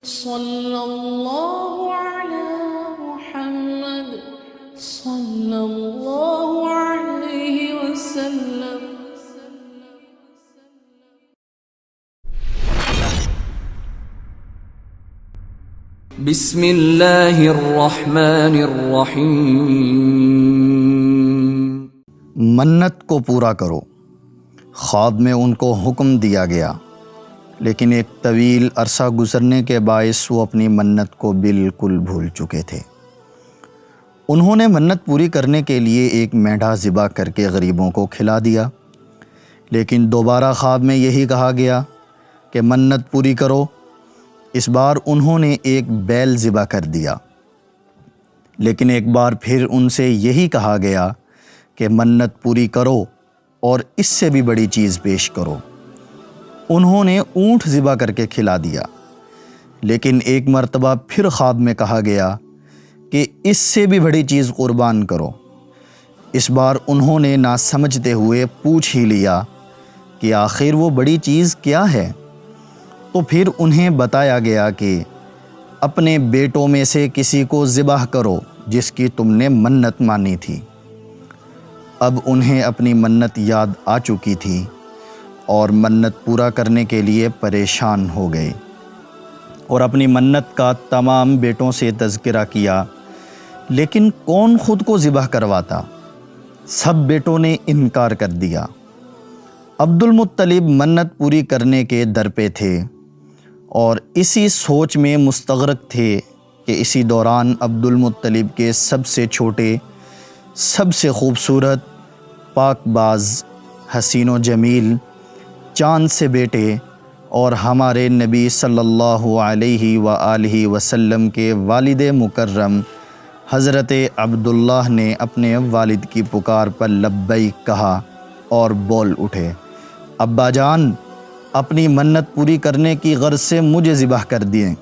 صلی اللہ علی محمد صلی اللہ علیہ وسلم۔ بسم اللہ الرحمن الرحیم۔ منت کو پورا کرو۔ خواب میں ان کو حکم دیا گیا، لیکن ایک طویل عرصہ گزرنے کے باعث وہ اپنی منت کو بالکل بھول چکے تھے۔ انہوں نے منت پوری کرنے کے لیے ایک مینڈھا ذبح کر کے غریبوں کو کھلا دیا، لیکن دوبارہ خواب میں یہی کہا گیا کہ منت پوری کرو۔ اس بار انہوں نے ایک بیل ذبح کر دیا، لیکن ایک بار پھر ان سے یہی کہا گیا کہ منت پوری کرو اور اس سے بھی بڑی چیز پیش کرو۔ انہوں نے اونٹ ذبح کر کے کھلا دیا، لیکن ایک مرتبہ پھر خواب میں کہا گیا کہ اس سے بھی بڑی چیز قربان کرو۔ اس بار انہوں نے نہ سمجھتے ہوئے پوچھ ہی لیا کہ آخر وہ بڑی چیز کیا ہے، تو پھر انہیں بتایا گیا کہ اپنے بیٹوں میں سے کسی کو ذبح کرو جس کی تم نے منت مانی تھی۔ اب انہیں اپنی منت یاد آ چکی تھی اور منت پورا کرنے کے لیے پریشان ہو گئے، اور اپنی منت کا تمام بیٹوں سے تذکرہ کیا، لیکن کون خود کو ذبح کرواتا؟ سب بیٹوں نے انکار کر دیا۔ عبد المطلب منت پوری کرنے کے در پہ تھے اور اسی سوچ میں مستغرق تھے کہ اسی دوران عبد المطلب کے سب سے چھوٹے، سب سے خوبصورت، پاک باز، حسین و جمیل، چاند سے بیٹے اور ہمارے نبی صلی اللہ علیہ وآلہ وسلم کے والد مکرم حضرت عبداللہ نے اپنے والد کی پکار پر لبیک کہا اور بول اٹھے، ابا جان، اپنی منت پوری کرنے کی غرض سے مجھے ذبح کر دیں۔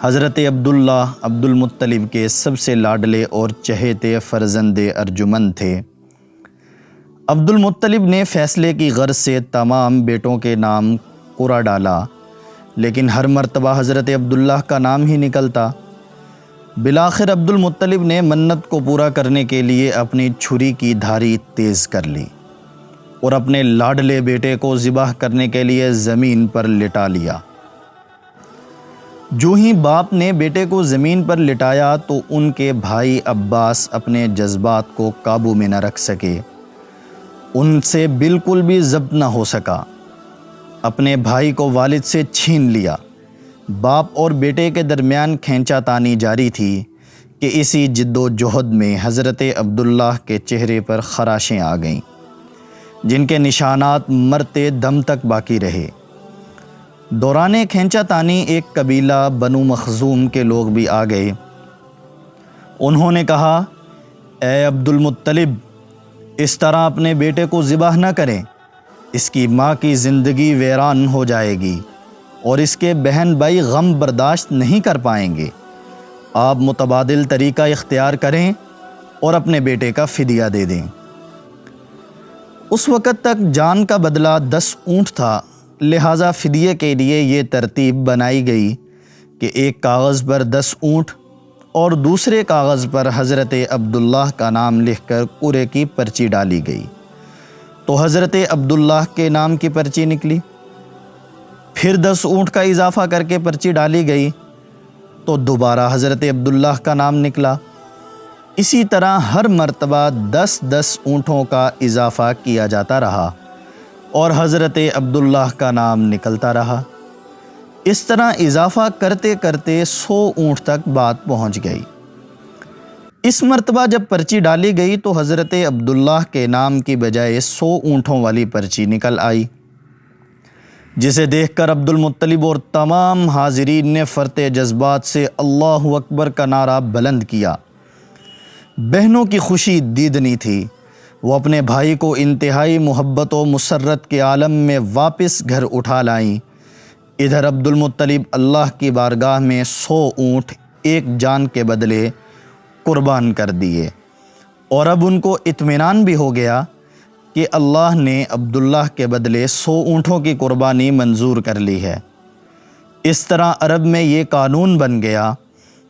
حضرت عبداللہ عبد المطلب کے سب سے لاڈلے اور چہیتے فرزند ارجمند تھے۔ عبد المطلب نے فیصلے کی غرض سے تمام بیٹوں کے نام قرعہ ڈالا، لیکن ہر مرتبہ حضرت عبداللہ کا نام ہی نکلتا۔ بالآخر عبد المطلب نے منت کو پورا کرنے کے لیے اپنی چھری کی دھاری تیز کر لی اور اپنے لاڈلے بیٹے کو ذبح کرنے کے لیے زمین پر لٹا لیا۔ جو ہی باپ نے بیٹے کو زمین پر لٹایا تو ان کے بھائی عباس اپنے جذبات کو قابو میں نہ رکھ سکے، ان سے بالکل بھی ضبط نہ ہو سکا، اپنے بھائی کو والد سے چھین لیا۔ باپ اور بیٹے کے درمیان کھینچا تانی جاری تھی کہ اسی جد و جہد میں حضرت عبداللہ کے چہرے پر خراشیں آ گئیں، جن کے نشانات مرتے دم تک باقی رہے۔ دوران کھینچا تانی ایک قبیلہ بنو مخزوم کے لوگ بھی آ گئے۔ انہوں نے کہا، اے عبد المطلب، اس طرح اپنے بیٹے کو ذبح نہ کریں، اس کی ماں کی زندگی ویران ہو جائے گی اور اس کے بہن بھائی غم برداشت نہیں کر پائیں گے۔ آپ متبادل طریقہ اختیار کریں اور اپنے بیٹے کا فدیہ دے دیں۔ اس وقت تک جان کا بدلہ 10 اونٹ تھا، لہٰذا فدیے کے لیے یہ ترتیب بنائی گئی کہ ایک کاغذ پر 10 اونٹ اور دوسرے کاغذ پر حضرت عبداللہ کا نام لکھ کر قرعے کی پرچی ڈالی گئی، تو حضرت عبداللہ کے نام کی پرچی نکلی۔ پھر 10 اونٹ کا اضافہ کر کے پرچی ڈالی گئی تو دوبارہ حضرت عبداللہ کا نام نکلا۔ اسی طرح ہر مرتبہ 10 اونٹوں کا اضافہ کیا جاتا رہا اور حضرت عبداللہ کا نام نکلتا رہا۔ اس طرح اضافہ کرتے کرتے 100 اونٹ تک بات پہنچ گئی۔ اس مرتبہ جب پرچی ڈالی گئی تو حضرت عبداللہ کے نام کی بجائے 100 اونٹوں والی پرچی نکل آئی، جسے دیکھ کر عبد المطلب اور تمام حاضرین نے فرط جذبات سے اللہ اکبر کا نعرہ بلند کیا۔ بہنوں کی خوشی دیدنی تھی، وہ اپنے بھائی کو انتہائی محبت و مسرت کے عالم میں واپس گھر اٹھا لائیں۔ ادھر عبد المطلب اللہ کی بارگاہ میں 100 اونٹ ایک جان کے بدلے قربان کر دیے، اور اب ان کو اطمینان بھی ہو گیا کہ اللہ نے عبداللہ کے بدلے 100 اونٹوں کی قربانی منظور کر لی ہے۔ اس طرح عرب میں یہ قانون بن گیا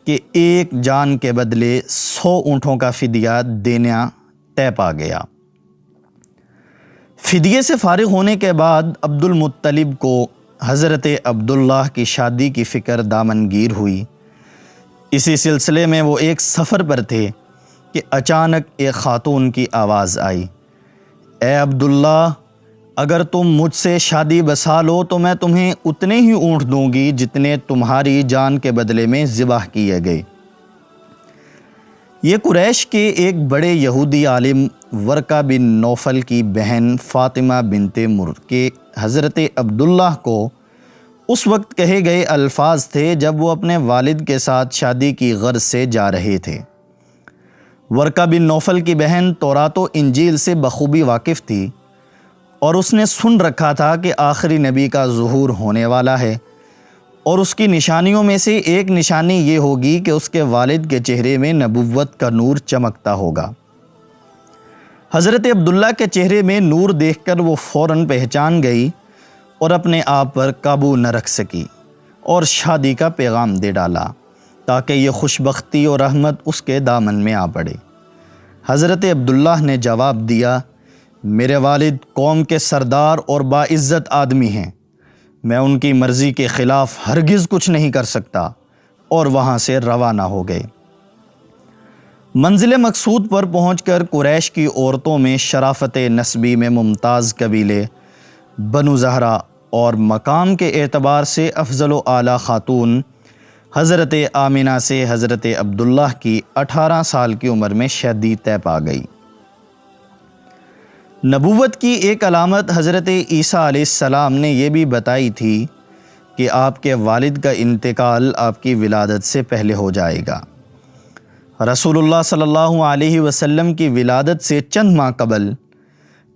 کہ ایک جان کے بدلے 100 اونٹوں کا فدیہ دینا طے پا گیا۔ فدیے سے فارغ ہونے کے بعد عبد المطلب کو حضرت عبداللہ کی شادی کی فکر دامنگیر ہوئی۔ اسی سلسلے میں وہ ایک سفر پر تھے کہ اچانک ایک خاتون کی آواز آئی، اے عبداللہ، اگر تم مجھ سے شادی بسا لو تو میں تمہیں اتنے ہی اونٹ دوں گی جتنے تمہاری جان کے بدلے میں ذبح کیے گئے۔ یہ قریش کے ایک بڑے یہودی عالم ورقہ بن نوفل کی بہن فاطمہ بنت مر کے حضرت عبداللہ کو اس وقت کہے گئے الفاظ تھے جب وہ اپنے والد کے ساتھ شادی کی غرض سے جا رہے تھے۔ ورقہ بن نوفل کی بہن تورات و انجیل سے بخوبی واقف تھی اور اس نے سن رکھا تھا کہ آخری نبی کا ظہور ہونے والا ہے، اور اس کی نشانیوں میں سے ایک نشانی یہ ہوگی کہ اس کے والد کے چہرے میں نبوت کا نور چمکتا ہوگا۔ حضرت عبداللہ کے چہرے میں نور دیکھ کر وہ فوراً پہچان گئی اور اپنے آپ پر قابو نہ رکھ سکی اور شادی کا پیغام دے ڈالا تاکہ یہ خوشبختی اور رحمت اس کے دامن میں آ پڑے۔ حضرت عبداللہ نے جواب دیا، میرے والد قوم کے سردار اور باعزت آدمی ہیں، میں ان کی مرضی کے خلاف ہرگز کچھ نہیں کر سکتا، اور وہاں سے روانہ ہو گئے۔ منزل مقصود پر پہنچ کر قریش کی عورتوں میں شرافت نسبی میں ممتاز قبیلے بنو زہرہ اور مقام کے اعتبار سے افضل و اعلیٰ خاتون حضرت آمنہ سے حضرت عبداللہ کی 18 سال کی عمر میں شادی طے پا گئی۔ نبوت کی ایک علامت حضرت عیسیٰ علیہ السلام نے یہ بھی بتائی تھی کہ آپ کے والد کا انتقال آپ کی ولادت سے پہلے ہو جائے گا۔ رسول اللہ صلی اللہ علیہ وسلم کی ولادت سے چند ماہ قبل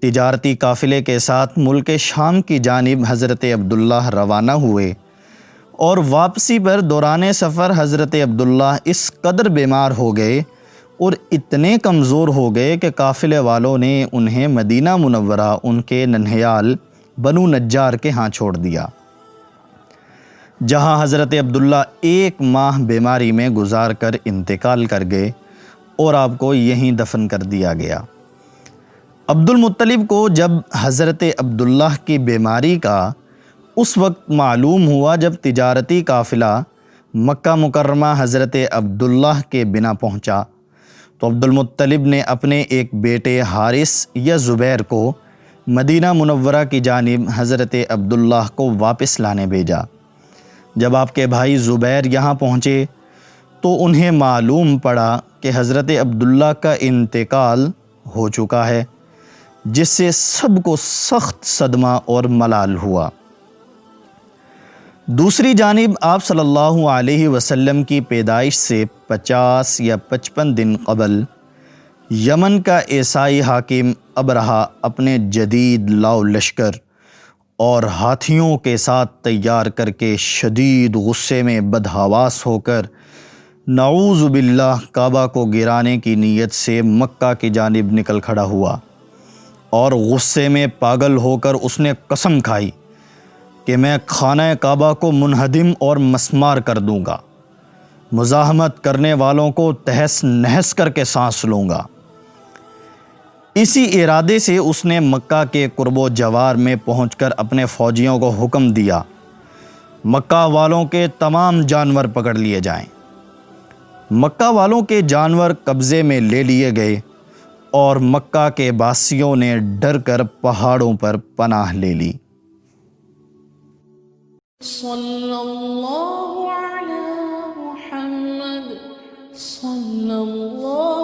تجارتی قافلے کے ساتھ ملک شام کی جانب حضرت عبداللہ روانہ ہوئے، اور واپسی پر دوران سفر حضرت عبداللہ اس قدر بیمار ہو گئے اور اتنے کمزور ہو گئے کہ قافلے والوں نے انہیں مدینہ منورہ ان کے ننھیال بنو نجار کے ہاں چھوڑ دیا، جہاں حضرت عبداللہ 1 ماہ بیماری میں گزار کر انتقال کر گئے اور آپ کو یہیں دفن کر دیا گیا۔ عبد المطلب کو جب حضرت عبداللہ کی بیماری کا اس وقت معلوم ہوا جب تجارتی قافلہ مکہ مکرمہ حضرت عبداللہ کے بنا پہنچا، تو عبد المطلب نے اپنے ایک بیٹے حارث یا زبیر کو مدینہ منورہ کی جانب حضرت عبداللہ کو واپس لانے بھیجا۔ جب آپ کے بھائی زبیر یہاں پہنچے تو انہیں معلوم پڑا کہ حضرت عبداللہ کا انتقال ہو چکا ہے، جس سے سب کو سخت صدمہ اور ملال ہوا۔ دوسری جانب آپ صلی اللہ علیہ وسلم کی پیدائش سے 50 یا 55 دن قبل یمن کا عیسائی حاکم ابرہہ اپنے جدید لاؤ لشکر اور ہاتھیوں کے ساتھ تیار کر کے شدید غصے میں بدحواس ہو کر نعوذ باللہ کعبہ کو گرانے کی نیت سے مکہ کی جانب نکل کھڑا ہوا، اور غصے میں پاگل ہو کر اس نے قسم کھائی کہ میں خانہ کعبہ کو منہدم اور مسمار کر دوں گا، مزاحمت کرنے والوں کو تہس نہس کر کے سانس لوں گا۔ اسی ارادے سے اس نے مکہ کے قرب و جوار میں پہنچ کر اپنے فوجیوں کو حکم دیا، مکہ والوں کے تمام جانور پکڑ لیے جائیں۔ مکہ والوں کے جانور قبضے میں لے لیے گئے اور مکہ کے باسیوں نے ڈر کر پہاڑوں پر پناہ لے لی۔ صلی اللہ علی محمد صلی اللہ